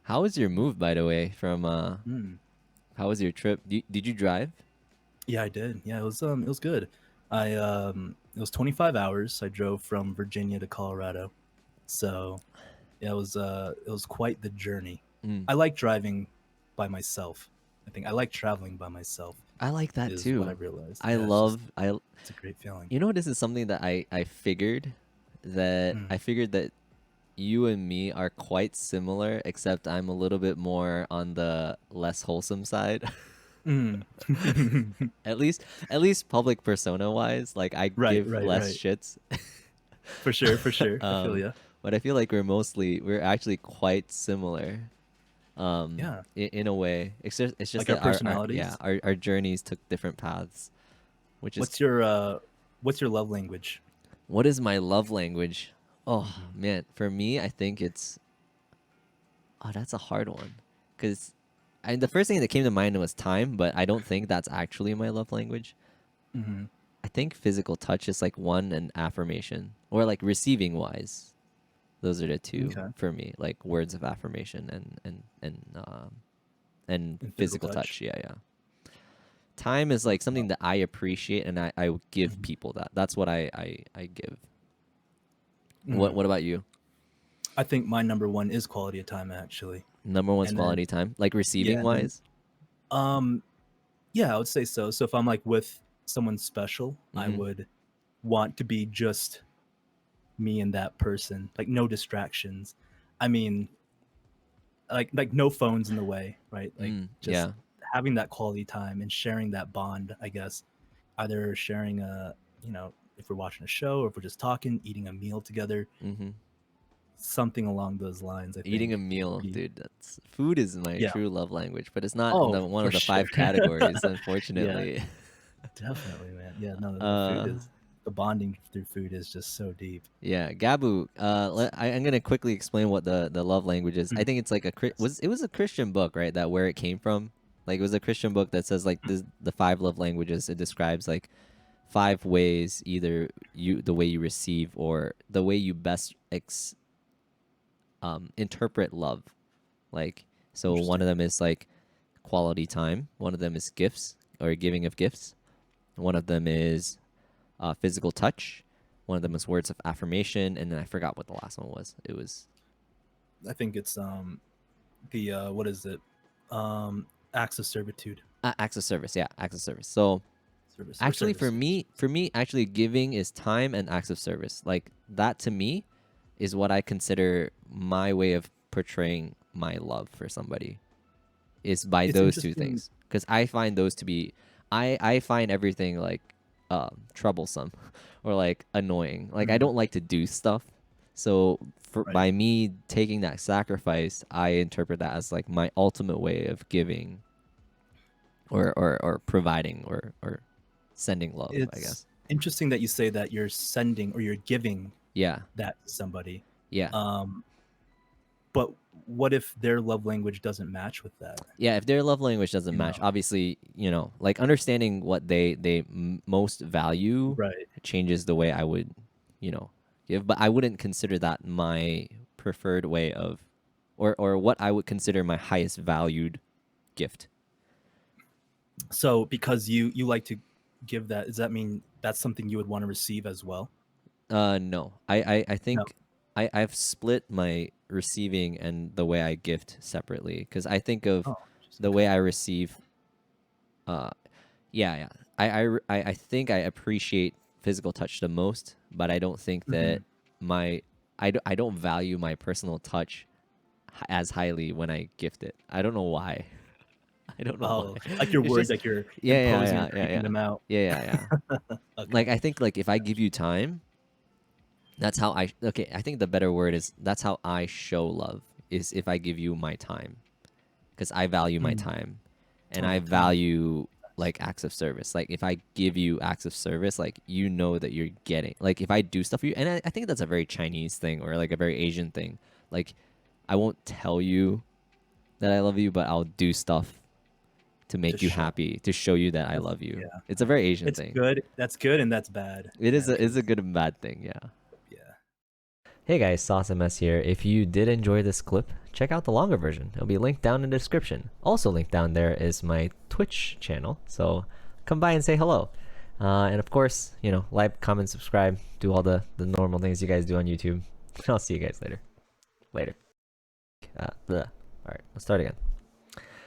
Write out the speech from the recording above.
How was your move, by the way? From Mm. how was your trip? Did you drive? Yeah, I did. Yeah, it was good. It was 25 hours. I drove from Virginia to Colorado. So, yeah, it was quite the journey. Mm. I like driving by myself. I think I like traveling by myself I like that is what I too. realized. I Yeah, love I. it's a great feeling. You know, this is something that I figured Mm. that you and me are quite similar, except I'm a little bit more on the less wholesome side. Mm. at least at least public persona wise, like I Right, give right, less right. shits. For sure, for sure. I feel um, you. but I feel like we're actually quite similar. Yeah. In a way, it's just Like our that our yeah personalities. our journeys took different paths, which is What's your uh what's your love language? what is my love language. Oh Hmm. man, for me, I think it's that's a hard one because the first thing that came to mind was time, but I don't think that's actually my love language. Hmm. I think physical touch is like one, and affirmation, or like receiving wise. Those are the two Okay. for me, like words of affirmation and And physical physical touch. touch. Yeah, yeah. Time is like something that I appreciate, and I would give Mhm. people that. That's what I give. Mhm. What about you? I think my number one is quality of time actually. Number one's And then quality time, like yeah, receiving and then wise. um yeah, I would say so. So if I'm like with someone special, I Mm-hmm. would want to be just me and that person, like no distractions. I mean, like no phones in the way, right? Like just Yeah. having that quality time and sharing that bond, I guess. Either sharing if we're watching a show or if we're just talking, eating a meal together, Mm-hmm. something along those lines, I Eating a think would meal, be dude. That's food is my yeah. true love language, but it's not in Oh, the one for of the sure. five categories, Yeah, unfortunately. definitely, man. Yeah, no, the food uh, is the bonding through food is just so deep. yeah, Gabu. I'm gonna quickly explain what the love language is. I Mm, think it's like yes. it was a Christian book, right? That where it came from. Like it was a Christian book that says like the five love languages. It describes like five ways, either the way you receive or the way you best interpret love. Like, so one of Interesting. them is like quality time. One of them is gifts or giving of gifts. One of them is physical touch. One of them is words of affirmation, and then I forgot what the last one was. It was I think it's the what is it? Acts of servitude. acts of service. Yeah, acts of service. So Service or actually, service. for me, actually, giving is time and acts of service. Like that to me is what I consider my way of portraying my love for somebody is by It's those two interesting. things because I find those to be I find everything like troublesome or like annoying. Like I Mhm. don't like to do stuff. So Right. by me taking that sacrifice, I interpret that as like my ultimate way of giving or providing or sending love, I It's guess. interesting that you say that you're sending or you're giving Yeah. that to somebody. Yeah. Um, but what if their love language doesn't match with that? Yeah, if their love language doesn't You match, know, obviously, like understanding what they most value right? changes the way I would, you know, give. But I wouldn't consider that my preferred way of, or what I would consider my highest valued gift. So because you like to give that, does that mean that's something you would want to receive as well? No, I No. think I've split my receiving and the way I gift separately because I think of Oh, the okay. way I receive. Uh, yeah, yeah. I think I appreciate physical touch the most, but I don't think Hmm. that my I don't value my personal touch as highly when I gift it. I don't know why. I don't know Oh, why. like your It's words, just like you're yeah, yeah, imposing or yeah, yeah, creeping yeah. them out. Yeah, yeah, yeah. Okay. Like I think like if I give you time, that's how I okay, I think the better word is that's how I show love is if I give you my time because I value my Mm. time and I Oh, time is value like acts of service. Like if I give you acts of service, like you know that you're getting. Like if I do stuff for you, and I think that's a very Chinese thing or like a very Asian thing. Like I won't tell you that I love you, but I'll do stuff to to make you show. happy, to show you that I That's love you. yeah. It's a very Asian It's thing. good. That's good and that's bad. It Yeah, is a because good and bad thing, yeah. yeah. Hey guys, SauceMS here. If you did enjoy this clip, check out the longer version. It'll be linked down in the description. Also linked down there is my Twitch channel, so come by and say hello. And of course, you know, like, comment, subscribe, do all the normal things you guys do on YouTube. I'll see you guys later. Later. All right, let's start again.